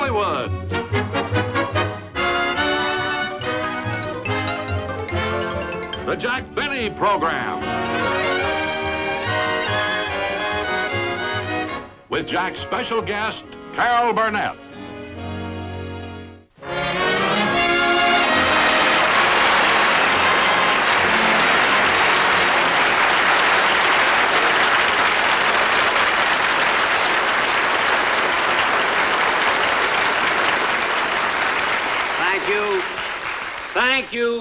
Hollywood. The Jack Benny Program. With Jack's special guest, Carol Burnett.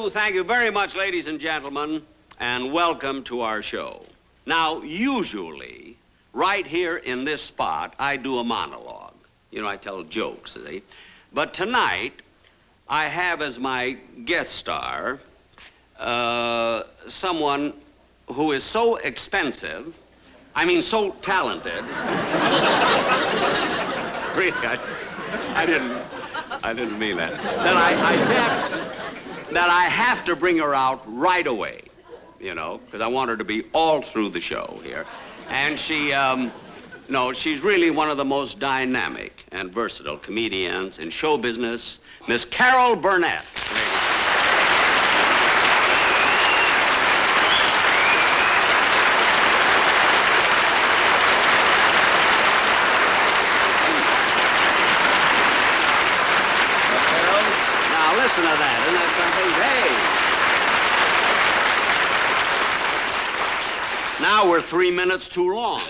Thank you very much, ladies and gentlemen, and welcome to our show. Now, usually, right here in this spot, I do a monologue. You know, I tell jokes, see? But tonight, I have as my guest star someone who is so expensive, so talented. Really, I didn't mean that. That I have to bring her out right away, you know, because I want her to be all through the show here. And she's really one of the most dynamic and versatile comedians in show business, Miss Carol Burnett. Listen to that, isn't that something? Hey! Now we're 3 minutes too long.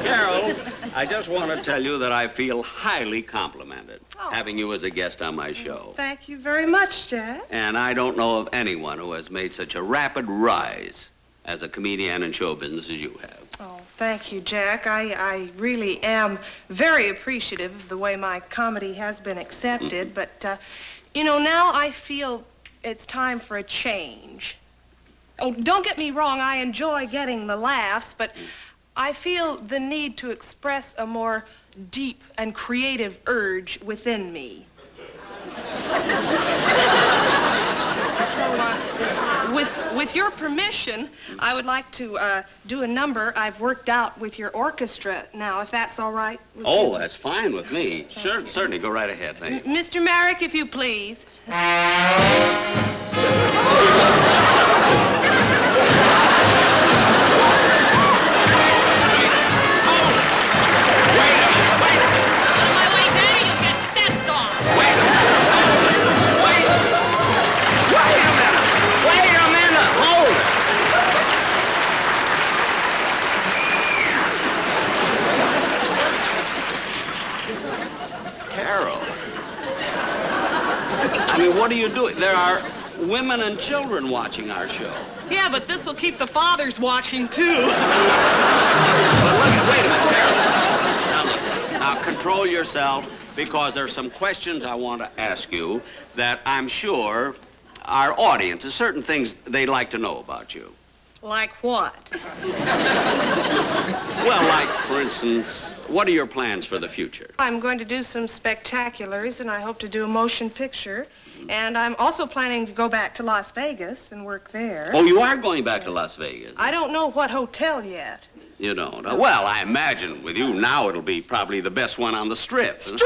Carol, I just want to tell you that I feel highly complimented having you as a guest on my show. Thank you very much, Jack. And I don't know of anyone who has made such a rapid rise as a comedian in show business as you have. Oh, thank you, Jack. I really am very appreciative of the way my comedy has been accepted, but, now I feel it's time for a change. Oh, don't get me wrong, I enjoy getting the laughs, but I feel the need to express a more deep and creative urge within me. With your permission, I would like to do a number I've worked out with your orchestra now, if that's all right with you. That's fine with me. Certainly, go right ahead. Thank you. Mr. Merrick, if you please. What are you doing? There are women and children watching our show. Yeah, but this will keep the fathers watching, too. Wait a minute, Carol. Now, control yourself, because there are some questions I want to ask you that I'm sure our audience, there's certain things they'd like to know about you. Like what? Well, like, for instance, what are your plans for the future? I'm going to do some spectaculars, and I hope to do a motion picture. And I'm also planning to go back to Las Vegas and work there. Oh, you are going back to Las Vegas? I don't know what hotel yet. You don't? Well, I imagine with you now it'll be probably the best one on the Strip. Strip!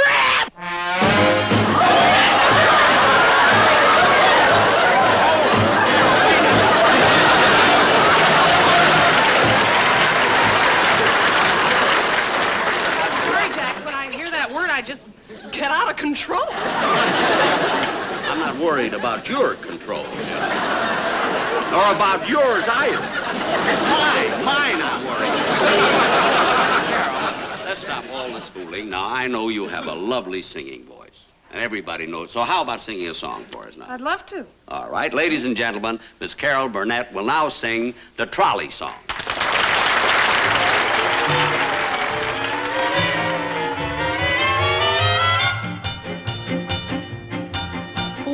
Sorry, Jack, when I hear that word, I just get out of control. I'm not worried about your control, you know. Or about yours either. Mine I'm worried. Carol, let's stop all this fooling. Now, I know you have a lovely singing voice, and everybody knows. So how about singing a song for us now? I'd love to. All right, ladies and gentlemen, Miss Carol Burnett will now sing the Trolley Song.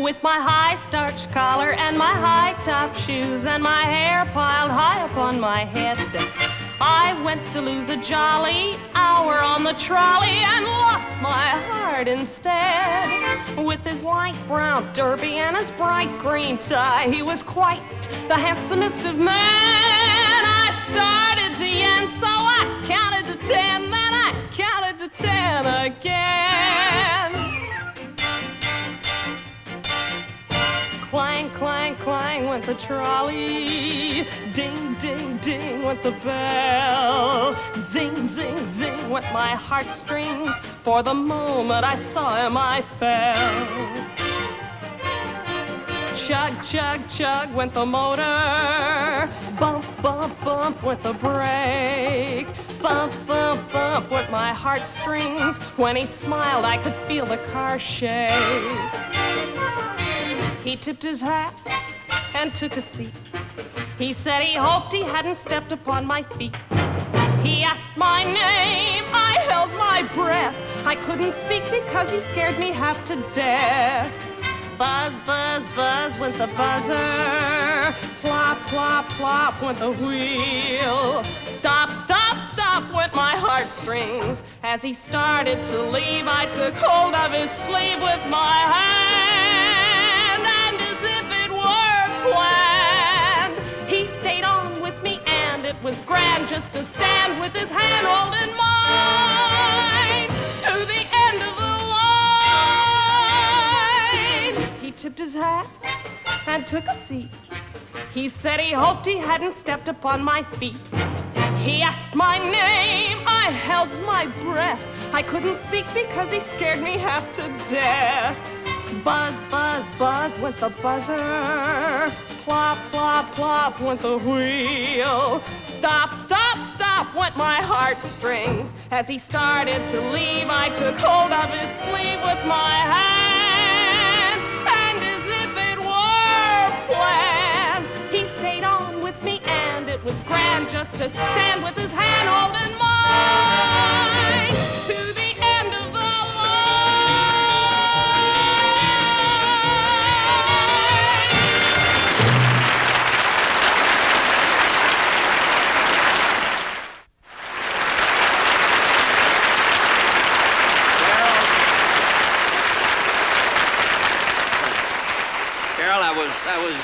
With my high starched collar and my high top shoes and my hair piled high up on my head, I went to lose a jolly hour on the trolley and lost my heart instead. With his light brown derby and his bright green tie, he was quite the handsomest of men. I started to yen, so I counted to 10, then I counted to 10 again. the trolley. Ding, ding, ding went the bell. Zing, zing, zing went my heartstrings. For the moment I saw him, I fell. Chug, chug, chug went the motor. Bump, bump, bump went the brake. Bump, bump, bump went my heartstrings. When he smiled, I could feel the car shake. He tipped his hat and took a seat. He said he hoped he hadn't stepped upon my feet. He asked my name, I held my breath. I couldn't speak because he scared me half to death. Buzz, buzz, buzz went the buzzer. Plop, plop, plop went the wheel. Stop, stop, stop went my heartstrings. As he started to leave, I took hold of his sleeve with my hand, and as if it were planned, he stayed on with me, and it was grand just to stand with his hand holding mine to the end of the He tipped his hat and took a seat. He said he hoped he hadn't stepped upon my feet. He asked my name, I held my breath. I couldn't speak because he scared me half to death. Buzz, buzz, buzz went the buzzer. Plop, plop, plop went the wheel. Stop, stop, stop went my heartstrings. As he started to leave, I took hold of his sleeve with my hand. He stayed on with me, and it was grand just to stand with his hand holding mine to the end of the Carol, that was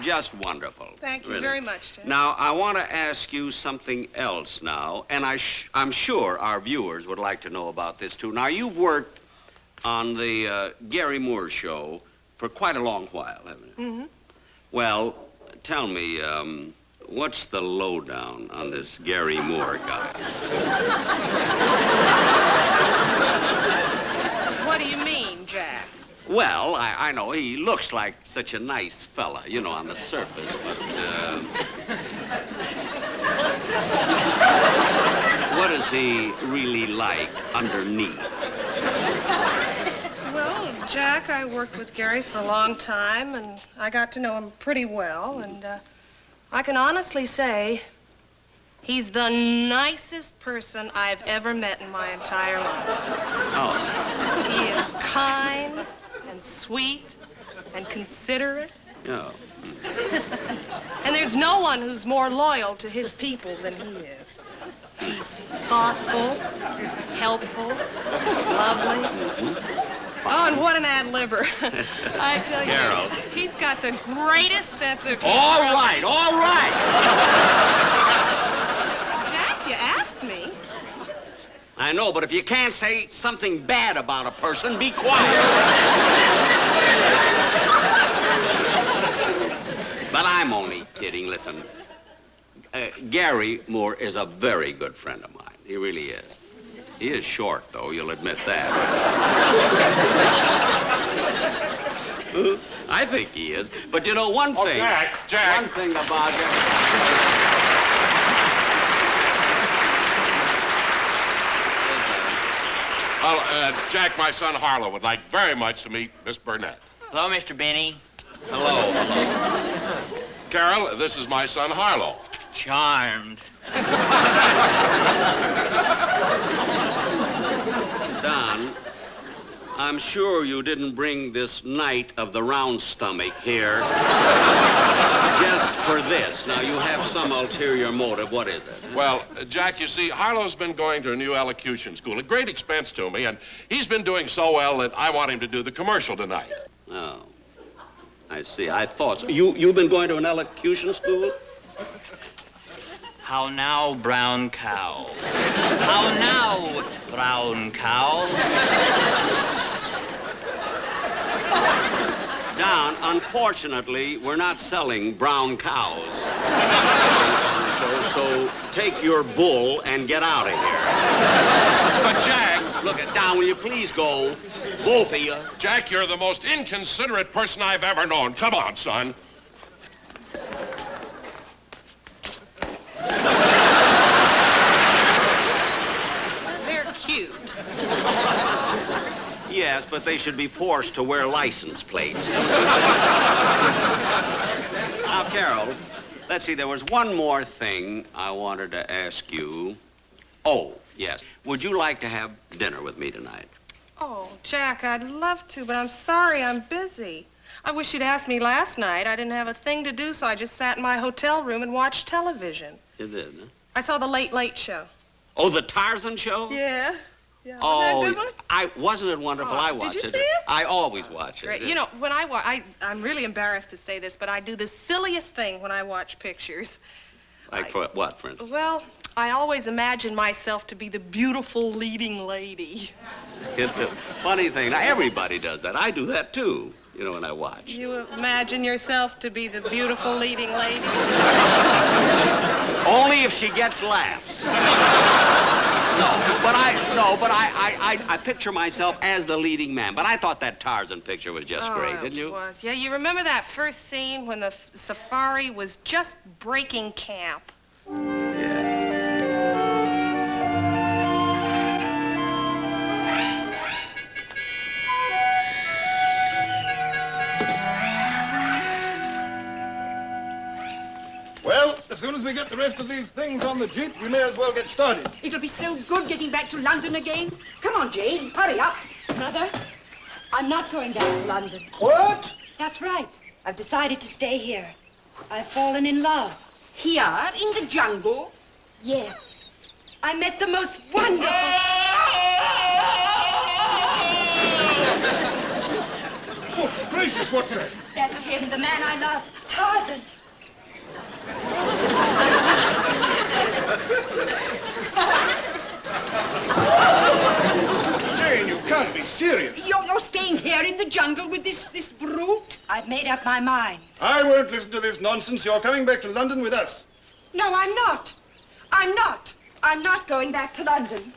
just wonderful. Thank you really. very much, Jack. Now, I want to ask you something else now, and I'm sure our viewers would like to know about this, too. Now, you've worked on the Gary Moore show for quite a long while, haven't you? Mm-hmm. Well, tell me, what's the lowdown on this Gary Moore guy? What do you mean, Jack? Well, I know he looks like such a nice fella, you know, on the surface, but, what is he really like underneath? Well, Jack, I worked with Gary for a long time, and I got to know him pretty well, and I can honestly say he's the nicest person I've ever met in my entire life. Oh. He is kind and sweet and considerate. Oh. And there's no one who's more loyal to his people than he is. He's thoughtful, helpful, lovely. Oh, and what an ad-libber. I tell you, Carol. he's got the greatest sense of humor. All right, all right. Jack, you asked me. I know, but if you can't say something bad about a person, be quiet. But I'm only kidding. Listen, Gary Moore is a very good friend of mine. He really is. He is short, though, you'll admit that. I think he is. But you know, one thing... Jack. One thing about him... Well, Jack, my son Harlow would like very much to meet Miss Burnett. Hello, Mr. Benny. Hello, hello. Carol, this is my son Harlow. Charmed. Don, I'm sure you didn't bring this knight of the round stomach here just for this. Now, you have some ulterior motive. What is it? Well, Jack, you see, Harlow's been going to a new elocution school, a great expense to me, and he's been doing so well that I want him to do the commercial tonight. Oh, I see. I thought so. You've been going to an elocution school? How now, brown cow? How now, brown cow? Don, down. Unfortunately, we're not selling brown cows. So take your bull and get out of here. But, Jack, Look, down, will you please go? Both of you. Jack, you're the most inconsiderate person I've ever known. Come on, son. They're cute. Yes, but they should be forced to wear license plates. Now, Carol, let's see, there was one more thing I wanted to ask you. Oh, yes. Would you like to have dinner with me tonight? Oh, Jack, I'd love to, but I'm sorry I'm busy. I wish you'd asked me last night. I didn't have a thing to do, so I just sat in my hotel room and watched television. You did, huh? I saw the Late Late Show. Oh, the Tarzan show? Yeah. Yeah. Oh, Wasn't that a good one? wasn't it wonderful? Oh, I did watched you see it? I always watch Great. it. You know, when I'm really embarrassed to say this, but I do the silliest thing when I watch pictures. Like for what, for instance? Well, I always imagine myself to be the beautiful leading lady. It's the funny thing. Now, everybody does that. I do that, too, you know, when I watch. You imagine yourself to be the beautiful leading lady? Only if she gets laughs. I picture myself as the leading man. But I thought that Tarzan picture was just great, didn't you? It was. Yeah, you remember that first scene when the safari was just breaking camp? Well, as soon as we get the rest of these things on the jeep, we may as well get started. It'll be so good getting back to London again. Come on, Jane, hurry up. Mother, I'm not going back to London. What? That's right. I've decided to stay here. I've fallen in love. Here, in the jungle? Yes. I met the most wonderful... Oh, gracious, what's that? That's him, the man I love, Tarzan. Jane, you can't be serious. You're staying here in the jungle with this brute? I've made up my mind. I won't listen to this nonsense. You're coming back to London with us. No, I'm not. I'm not. I'm not going back to London.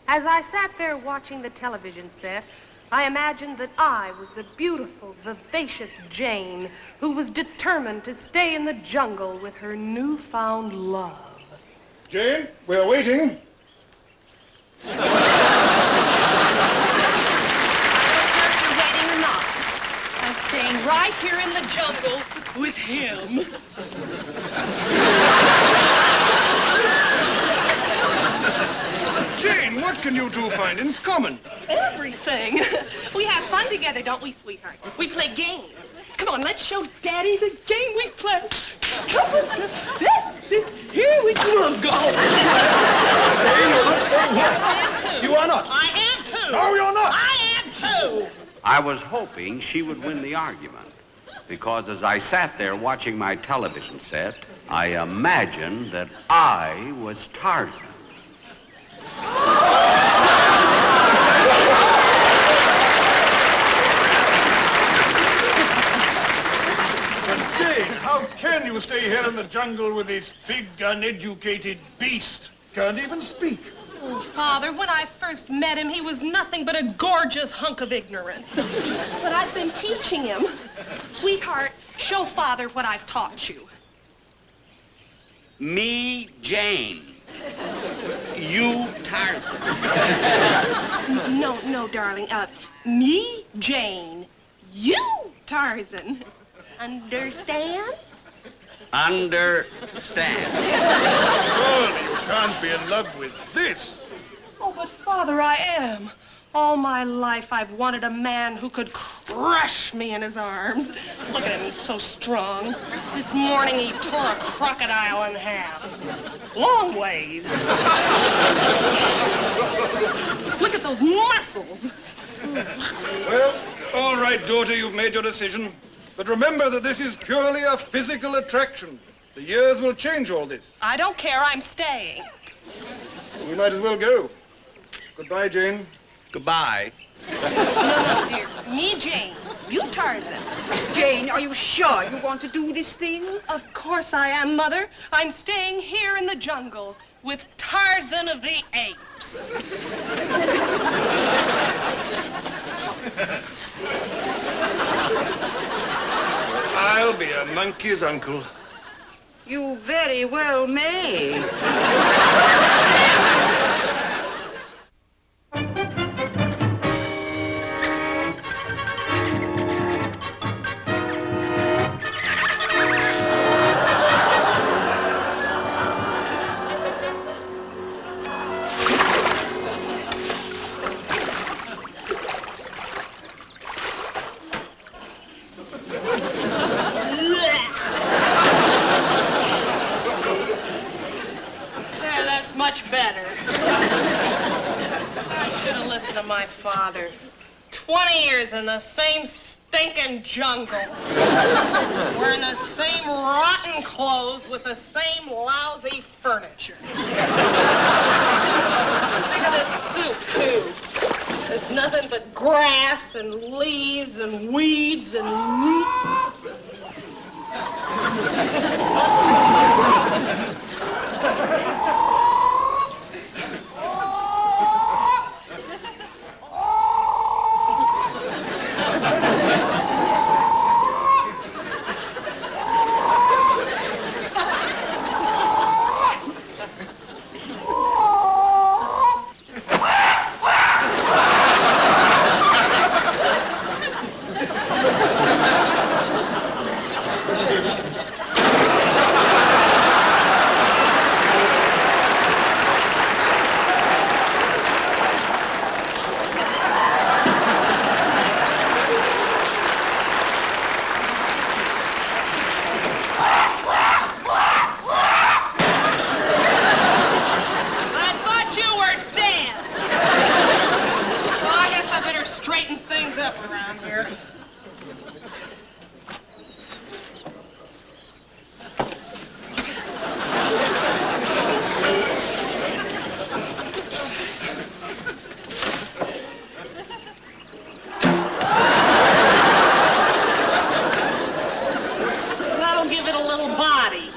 As I sat there watching the television set, I imagined that I was the beautiful, vivacious Jane who was determined to stay in the jungle with her newfound love. Jane, we're waiting. I don't care if you're waiting or not. I'm staying right here in the jungle with him. Jane, what can you two find in common? Everything. We have fun together, don't we, sweetheart? We play games. Come on, let's show Daddy the game we play. Come on, here we go. Jane, you're not staying here. You are not. I am too. No, you're not. I am too. I was hoping she would win the argument, because as I sat there watching my television set, I imagined that I was Tarzan. But Jane, how can you stay here in the jungle with this big, uneducated beast? Can't even speak. Oh, Father, when I first met him, he was nothing but a gorgeous hunk of ignorance. But I've been teaching him. Sweetheart, show Father what I've taught you. Me, Jane. You, Tarzan. No, darling. Me, Jane. You, Tarzan. Understand? Understand. Surely you can't be in love with this. Oh, but Father, I am. All my life I've wanted a man who could crush me in his arms. Look at him, he's so strong. This morning he tore a crocodile in half. Long ways. Look at those muscles. Well, all right, daughter, you've made your decision. But remember that this is purely a physical attraction. The years will change all this. I don't care, I'm staying. We might as well go. Goodbye, Jane. Goodbye. No, dear. Me, Jane. You, Tarzan. Jane, are you sure you want to do this thing? Of course I am, Mother. I'm staying here in the jungle with Tarzan of the Apes. I'll be a monkey's uncle. You very well may. There, that's much better. I should have listened to my father. 20 years in the same stinking jungle. Wearing the same rotten clothes with the same lousy furniture. Look at this soup, too. There's nothing but grass and leaves and weeds and meat. That'll give it a little body.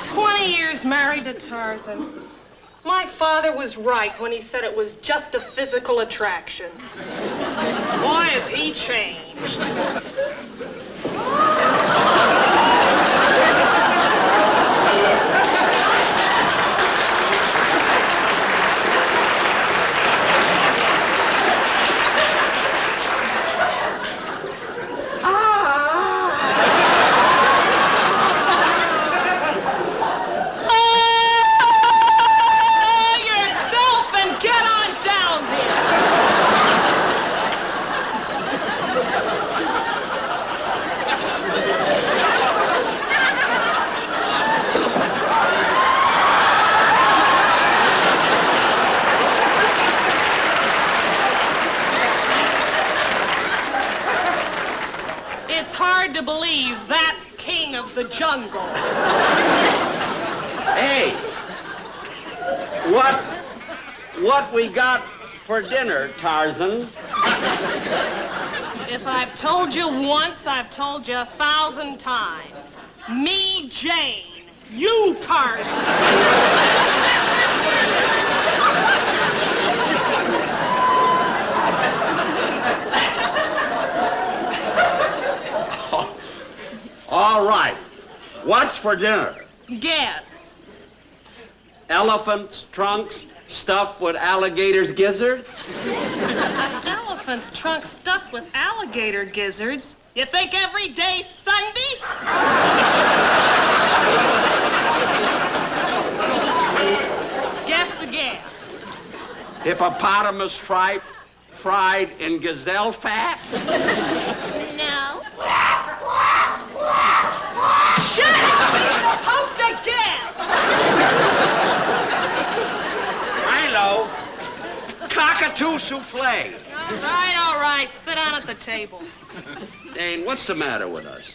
20 years married to Tarzan. My father was right when he said it was just a physical attraction. Boy, has he changed. It's hard to believe that's king of the jungle. Hey, what we got for dinner, Tarzan? If I've told you once, I've told you 1,000 times. Me, Jane. You, Tarzan. All right. What's for dinner? Guess. Elephants' trunks stuffed with alligators' gizzards? Elephant's trunk stuffed with alligator gizzards? You think every day's Sunday? Guess again. Hippopotamus tripe fried in gazelle fat? No. Shut up! Host again! Milo, cockatoo souffle. All right. Sit down at the table. Dane, what's the matter with us?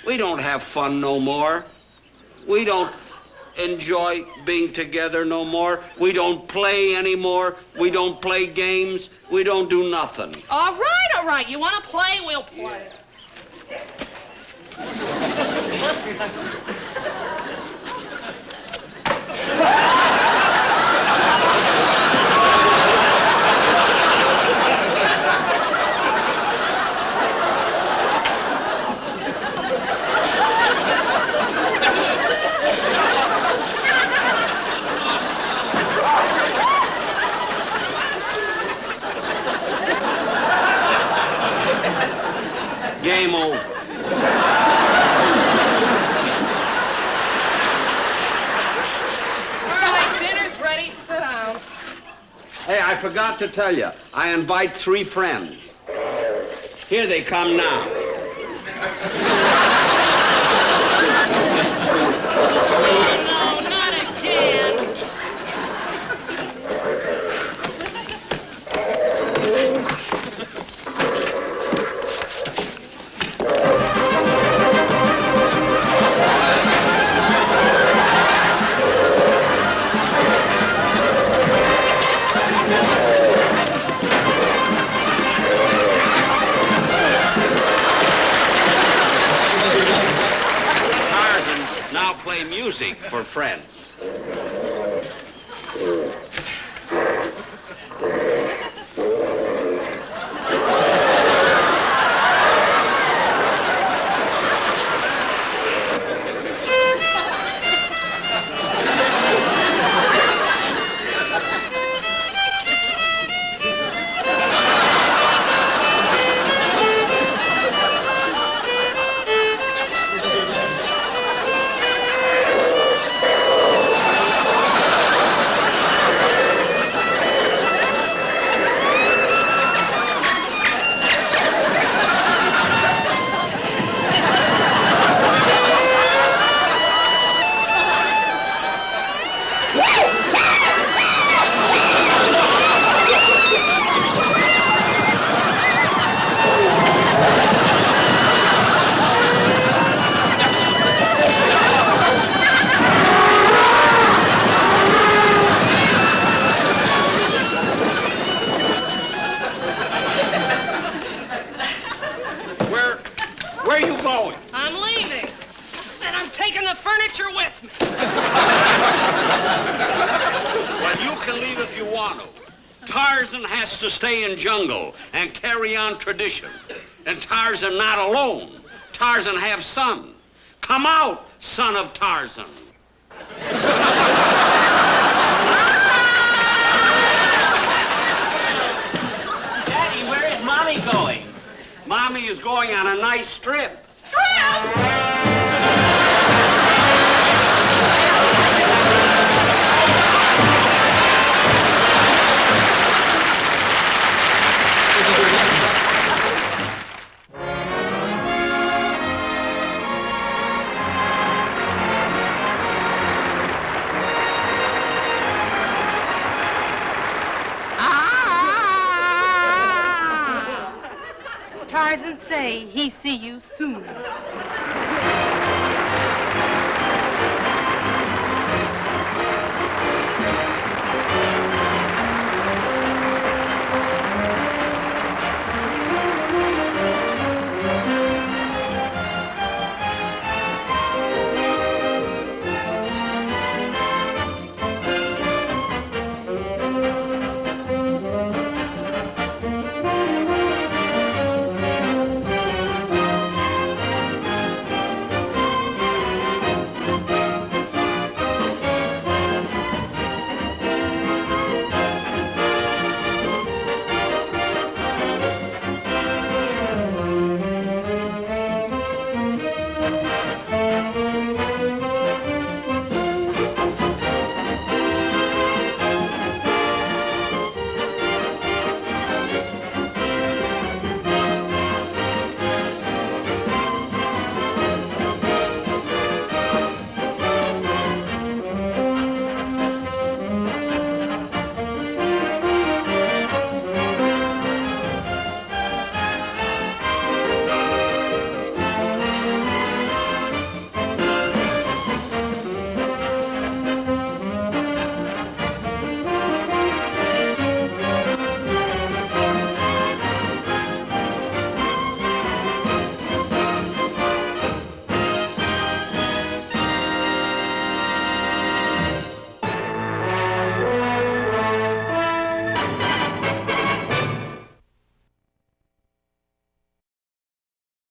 We don't have fun no more. We don't enjoy being together no more. We don't play anymore. We don't play games. We don't do nothing. All right, all right. You want to play? We'll play. Game over. All right, dinner's ready. Sit down. Hey, I forgot to tell you. I invite 3 friends. Here they come now. No, not again. Tarzan, now play music for friends. Where are you going? I'm leaving. And I'm taking the furniture with me. Well, you can leave if you want to. Tarzan has to stay in jungle and carry on tradition. And Tarzan not alone. Tarzan have son. Come out, son of Tarzan. Daddy, where is Mommy going? Mommy is going on a nice trip. Tarzan say he see you soon.